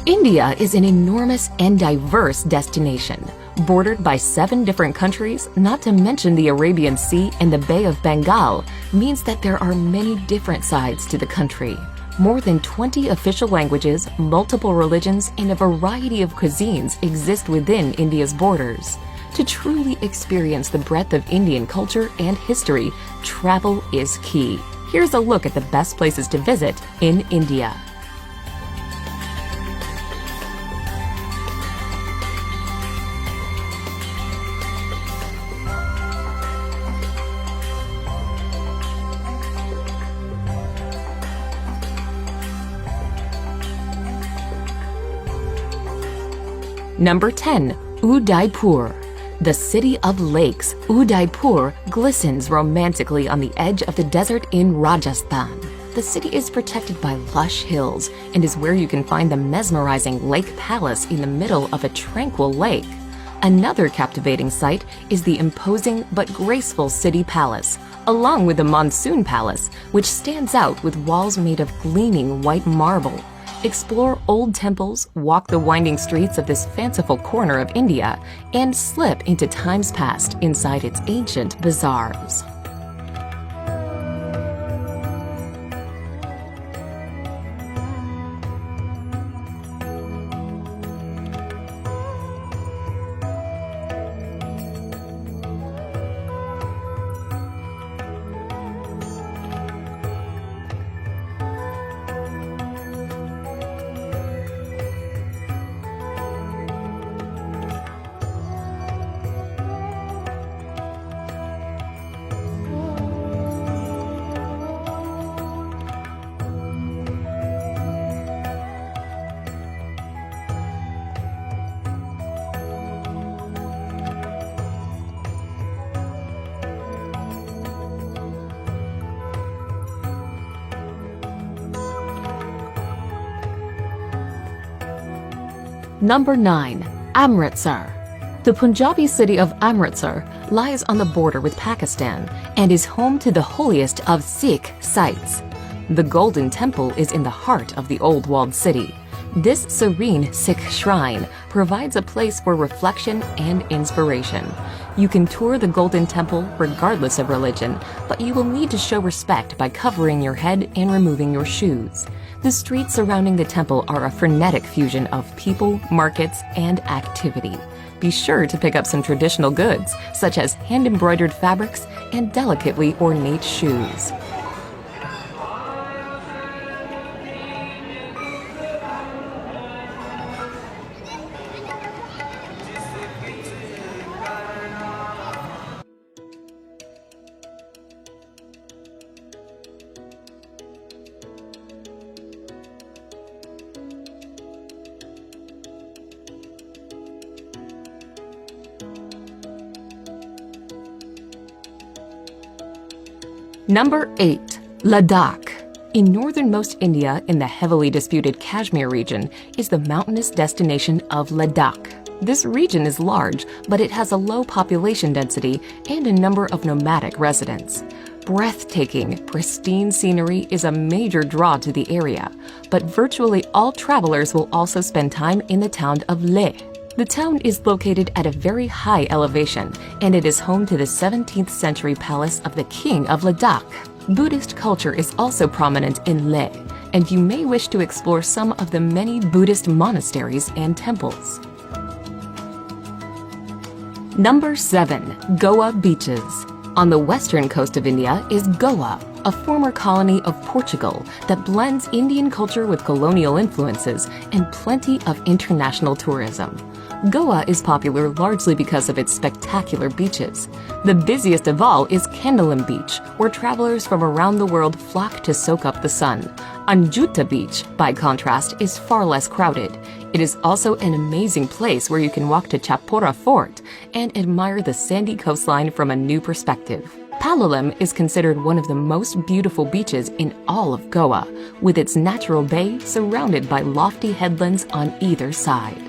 India is an enormous and diverse destination, bordered by 7 different countries, not to mention the Arabian Sea and the Bay of Bengal, means that there are many different sides to the country. More than 20 official languages, multiple religions, and a variety of cuisines exist within India's borders. To truly experience the breadth of Indian culture and history, travel is key. Here's a look at the best places to visit in India. Number 10. Udaipur. The city of lakes, Udaipur glistens romantically on the edge of the desert in Rajasthan. The city is protected by lush hills and is where you can find the mesmerizing Lake Palace in the middle of a tranquil lake. Another captivating sight is the imposing but graceful city palace, along with the Monsoon Palace, which stands out with walls made of gleaming white marble. Explore old temples, walk the winding streets of this fanciful corner of India, and slip into times past inside its ancient bazaars. Number 9. Amritsar. The Punjabi city of Amritsar lies on the border with Pakistan and is home to the holiest of Sikh sites. The Golden Temple is in the heart of the old walled city. This serene Sikh shrine provides a place for reflection and inspiration. You can tour the Golden Temple regardless of religion, but you will need to show respect by covering your head and removing your shoes. The streets surrounding the temple are a frenetic fusion of people, markets, and activity. Be sure to pick up some traditional goods, such as hand-embroidered fabrics and delicately ornate shoes. Number 8. Ladakh. In northernmost India, in the heavily disputed Kashmir region, is the mountainous destination of Ladakh. This region is large, but it has a low population density and a number of nomadic residents. Breathtaking, pristine scenery is a major draw to the area, but virtually all travelers will also spend time in the town of Leh. The town is located at a very high elevation, and it is home to the 17th century palace of the King of Ladakh. Buddhist culture is also prominent in Leh, and you may wish to explore some of the many Buddhist monasteries and temples. Number 7. Goa beaches. On the western coast of India is Goa, a former colony of Portugal that blends Indian culture with colonial influences and plenty of international tourism. Goa is popular largely because of its spectacular beaches. The busiest of all is Candolim Beach, where travelers from around the world flock to soak up the sun. Anjuta Beach, by contrast, is far less crowded. It is also an amazing place where you can walk to Chapora Fort and admire the sandy coastline from a new perspective. Palolem is considered one of the most beautiful beaches in all of Goa, with its natural bay surrounded by lofty headlands on either side.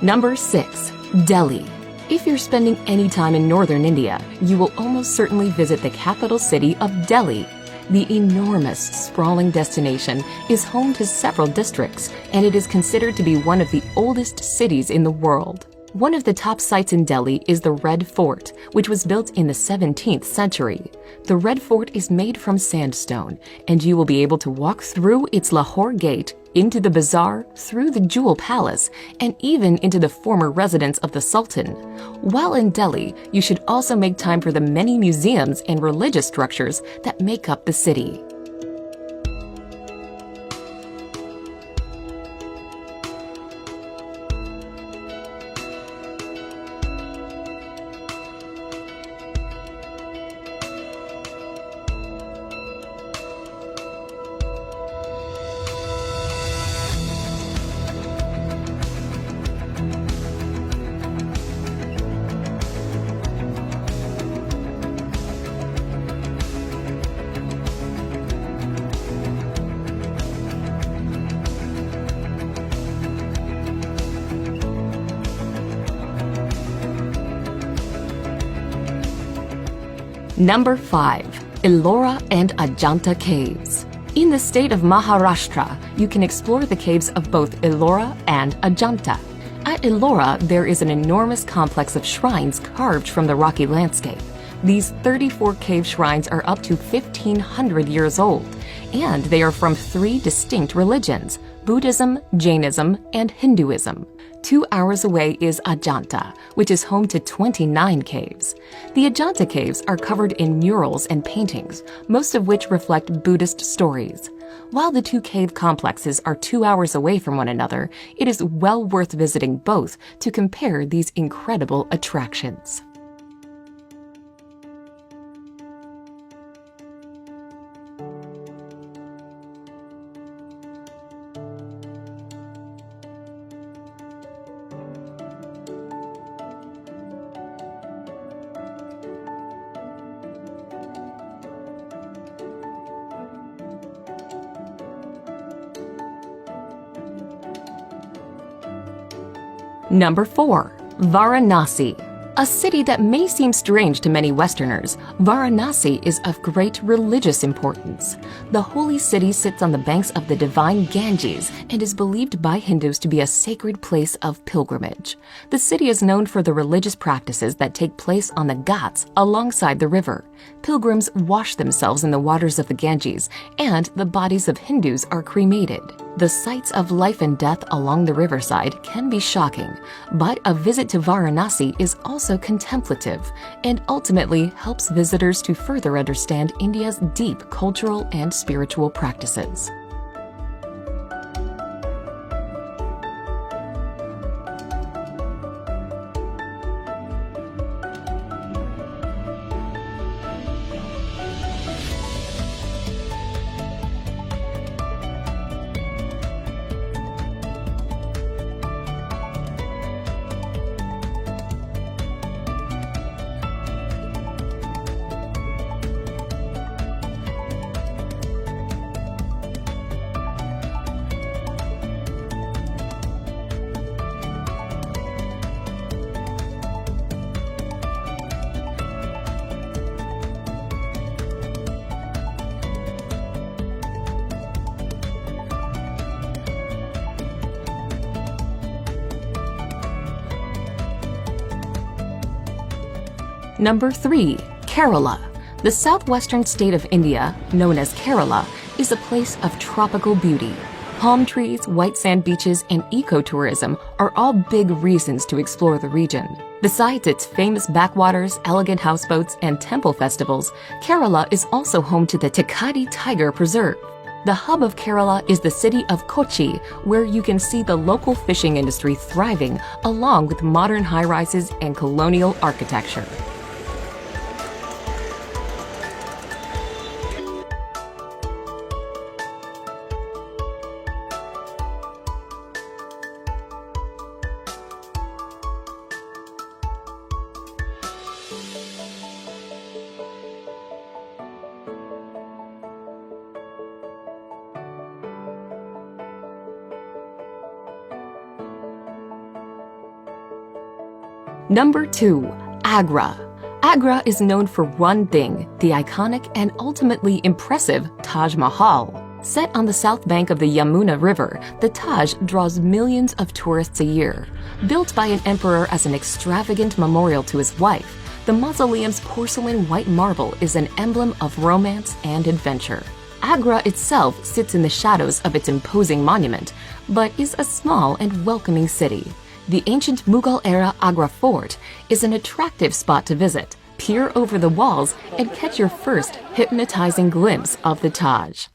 Number 6. Delhi. If you're spending any time in northern India, you will almost certainly visit the capital city of Delhi. The enormous, sprawling destination is home to several districts, and it is considered to be one of the oldest cities in the world. One of the top sites in Delhi is the Red Fort, which was built in the 17th century. The Red Fort is made from sandstone, and you will be able to walk through its Lahore Gate, into the bazaar, through the Jewel Palace, and even into the former residence of the Sultan. While in Delhi, you should also make time for the many museums and religious structures that make up the city. Number 5. Ellora and Ajanta Caves. In the state of Maharashtra, you can explore the caves of both Ellora and Ajanta. At Ellora, there is an enormous complex of shrines carved from the rocky landscape. These 34 cave shrines are up to 1,500 years old, and they are from 3 distinct religions: Buddhism, Jainism, and Hinduism. 2 hours away is Ajanta, which is home to 29 caves. The Ajanta caves are covered in murals and paintings, most of which reflect Buddhist stories. While the 2 cave complexes are 2 hours away from one another, it is well worth visiting both to compare these incredible attractions. Number 4. Varanasi. A city that may seem strange to many Westerners, Varanasi is of great religious importance. The holy city sits on the banks of the divine Ganges and is believed by Hindus to be a sacred place of pilgrimage. The city is known for the religious practices that take place on the Ghats alongside the river. Pilgrims wash themselves in the waters of the Ganges, and the bodies of Hindus are cremated. The sights of life and death along the riverside can be shocking, but a visit to Varanasi is also contemplative and ultimately helps visitors to further understand India's deep cultural and spiritual practices. Number 3. Kerala. The southwestern state of India, known as Kerala, is a place of tropical beauty. Palm trees, white sand beaches, and ecotourism are all big reasons to explore the region. Besides its famous backwaters, elegant houseboats, and temple festivals, Kerala is also home to the Thekadi Tiger Preserve. The hub of Kerala is the city of Kochi, where you can see the local fishing industry thriving along with modern high-rises and colonial architecture. Number 2. Agra. Agra is known for one thing, the iconic and ultimately impressive Taj Mahal. Set on the south bank of the Yamuna River, the Taj draws millions of tourists a year. Built by an emperor as an extravagant memorial to his wife, the mausoleum's porcelain white marble is an emblem of romance and adventure. Agra itself sits in the shadows of its imposing monument, but is a small and welcoming city. The ancient Mughal-era Agra Fort is an attractive spot to visit. Peer over the walls and catch your first hypnotizing glimpse of the Taj.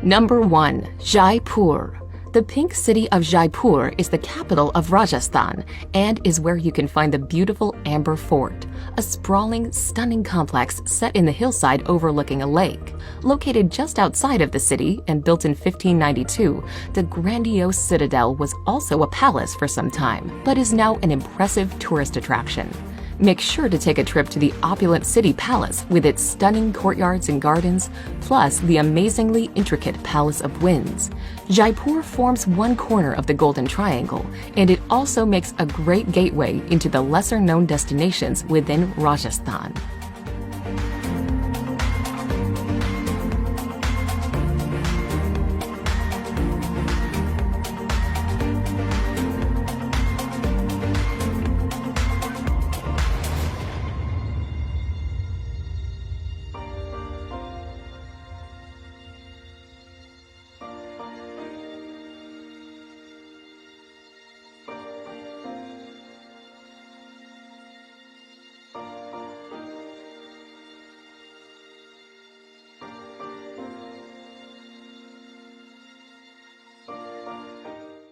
Number 1. Jaipur. The pink city of Jaipur is the capital of Rajasthan and is where you can find the beautiful Amber Fort, a sprawling, stunning complex set in the hillside overlooking a lake. Located just outside of the city and built in 1592, the grandiose citadel was also a palace for some time, but is now an impressive tourist attraction. Make sure to take a trip to the opulent city palace with its stunning courtyards and gardens, plus the amazingly intricate Palace of Winds. Jaipur forms one corner of the Golden Triangle, and it also makes a great gateway into the lesser-known destinations within Rajasthan.